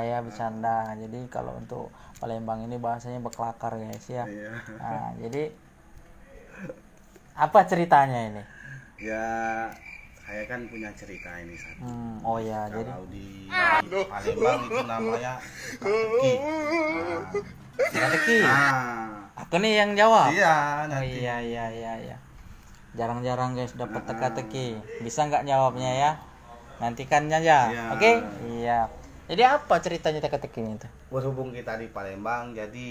Ya bercanda. Jadi kalau untuk Palembang ini bahasanya bekelakar guys ya. Nah, jadi apa ceritanya ini? Ya, saya kan punya cerita ini satu. Oh ya, jadi Kalau di Palembang itu namanya teka-teki. teka-teki. Nah, Aku nih yang jawab. iya, Oh nanti. iya. Jarang-jarang guys dapat teka-teki. Bisa nggak jawabnya ya? Nantikan aja. Iya. Oke? Iya. Jadi apa ceritanya teka-teki itu? Berhubung kita di Palembang, jadi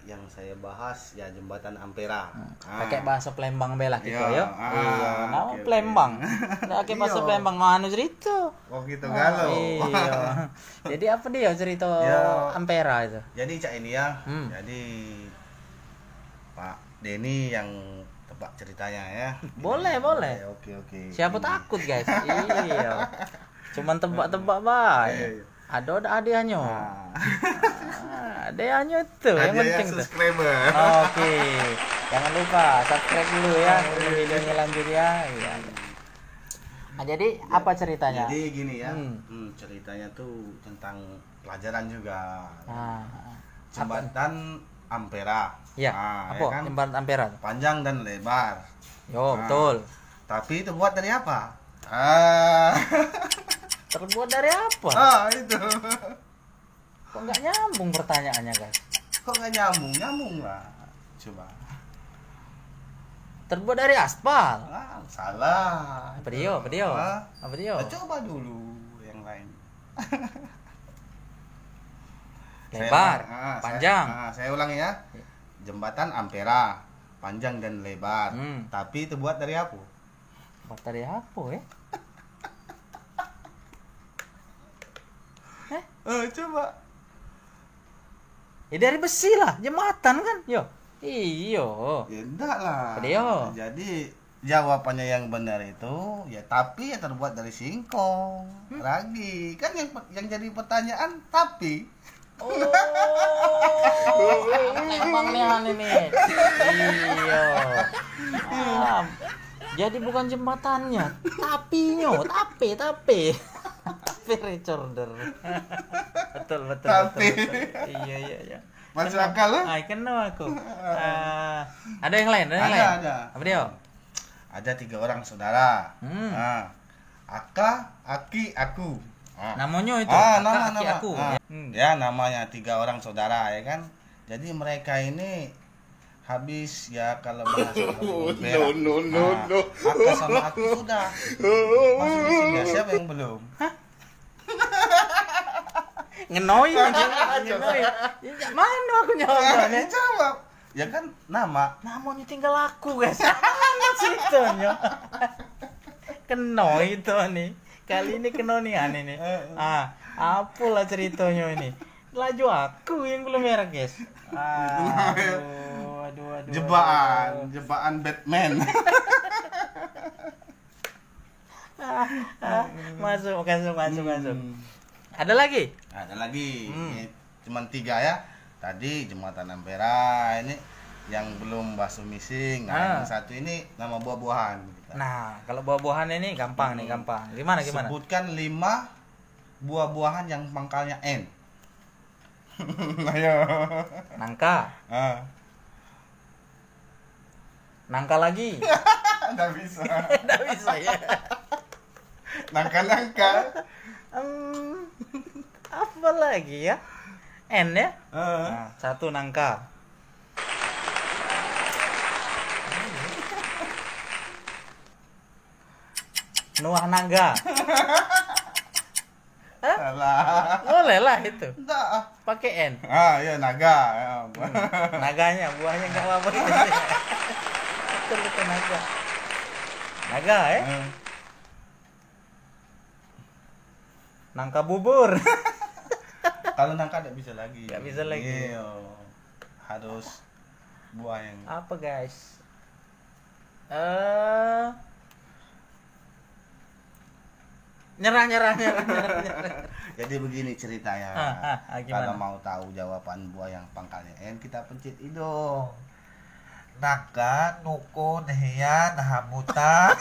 yang saya bahas ya jembatan Ampera. Pakai bahasa Palembang bela kita Iya. ya. Iya, nama Oke. Palembang. Pakai bahasa Iya. Palembang mana cerita? Oh gitu galau. Iya. Jadi apa dia cerita Ya. Ampera itu? Jadi cak ini ya. Hmm. Jadi Pak Denny yang tebak ceritanya ya. Boleh. Oke. Siapa Ini. takut guys? Iya. Cuman tebak-tebak baik. Iya. Ada hadiahnya. Nah. Hadiahnya itu yang Hadiahnya penting tuh. subscriber. Oke. Jangan lupa subscribe dulu ya sebelum videonya lanjut ya. Iya. Nah, jadi apa ceritanya? Jadi gini ya, Hmm. ceritanya tuh tentang pelajaran juga. Nah, Jembatan Ampera. ya, Nah, apa? ya kan? Jembatan Ampera. Panjang dan lebar. Yo, Nah. betul. Tapi itu buat dari apa? Terbuat dari apa? Itu. Kok nggak nyambung pertanyaannya, guys? Kok nggak nyambung? Nyambung lah. Coba. Terbuat dari aspal. Salah. Apa dia? Hah? Apa dia? Coba dulu yang lain. Lebar, Saya panjang. Saya ulangi ya. Jembatan Ampera, panjang dan lebar. Tapi itu buat dari apa? Buat dari apa ya? Coba. Ya dari besi lah, jembatan kan? Yo. Iyo. Ya enggak lah. Apa dia? Jadi jawabannya yang benar itu ya tapi ya terbuat dari singkong. Ragi. Kan yang jadi pertanyaan tapi. Oh, emang nih nih. Iya. Jadi bukan jembatannya, tapi. Tapi recorder. Betul. Tapi. Iya. Masuk akal lah. Kenal aku. Ada yang lain, Ada. Apa dia? Ada 3 orang saudara. Aka, Aki, aku. Namanya itu. Nama. Aku. Ya namanya 3 orang saudara ya kan. Jadi mereka ini habis ya kalau bahasa no. Aka sama aku sudah masuk di sini. Siapa yang belum? Ngenoi. Mana aku jawabnya? Jawab. Ya kan Namanya tinggal aku guys. Mana ceritanya? Keno itu nih. Kali ini keno nih aneh nih. Apalah ceritanya ini? Laju aku yang belum merek guys. Aduh. Jebakan Batman. Masuk. Ada lagi? Ada lagi. Ini cuma 3 ya. Tadi jembatan Ampera, ini yang belum bakso mising. Nah, yang satu ini nama buah-buahan. Nah, kalau buah-buahan ini gampang nih, gampang. Gimana? Sebutkan 5 buah-buahan yang pangkalnya N. Ayo. Nangka. Nangka lagi. Nggak bisa. Nggak bisa ya. Nangka. Apa lagi ya? N ya? Nah, 1 nangka. Nuah naga. Salah. Boleh lah itu. Enggak. Pakai N. Ya naga. Naganya, buahnya nggak apa-apa. Betul naga. Naga ya? Nangka bubur. Kalau nangka nggak bisa lagi. Nggak bisa lagi. Iya. Harus buah yang Apa guys? Nyerah. Jadi begini ceritanya. Gimana? Kalau mau tahu jawaban buah yang pangkalnya N, kita pencet itu. nangka nuku nehian hamuta.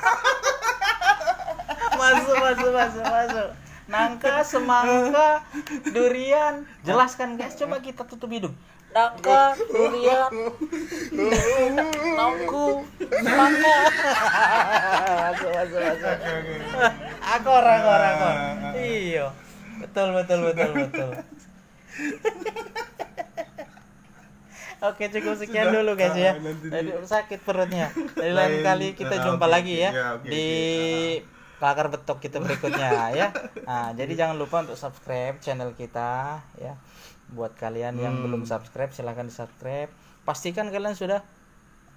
Masuk. Nangka, semangka, durian. Jelaskan guys, coba kita tutup hidung. Nangka, durian, nangku, semangka. Masuk. Akor. Iya. Betul. Oke, cukup sekian dulu guys ya. Jadi sakit perutnya. Dari lain kali kita jumpa lagi ya di Kelakar Betok kita berikutnya ya. Nah, jadi jangan lupa untuk subscribe channel kita ya. Buat kalian yang belum subscribe silahkan di-subscribe. Pastikan kalian sudah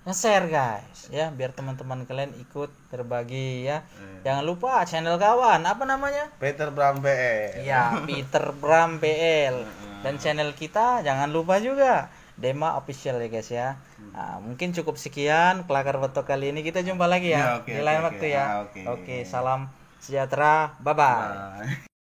nge-share guys ya, biar teman-teman kalian ikut berbagi ya. Jangan lupa channel kawan, apa namanya? Peter Bram BL. Ya, Peter Bram BL. Dan channel kita jangan lupa juga Dema Official ya guys ya. Nah, mungkin cukup sekian Kelakar Betok kali ini. Kita jumpa lagi ya, di lain waktu ya. Oke, salam sejahtera. Bye.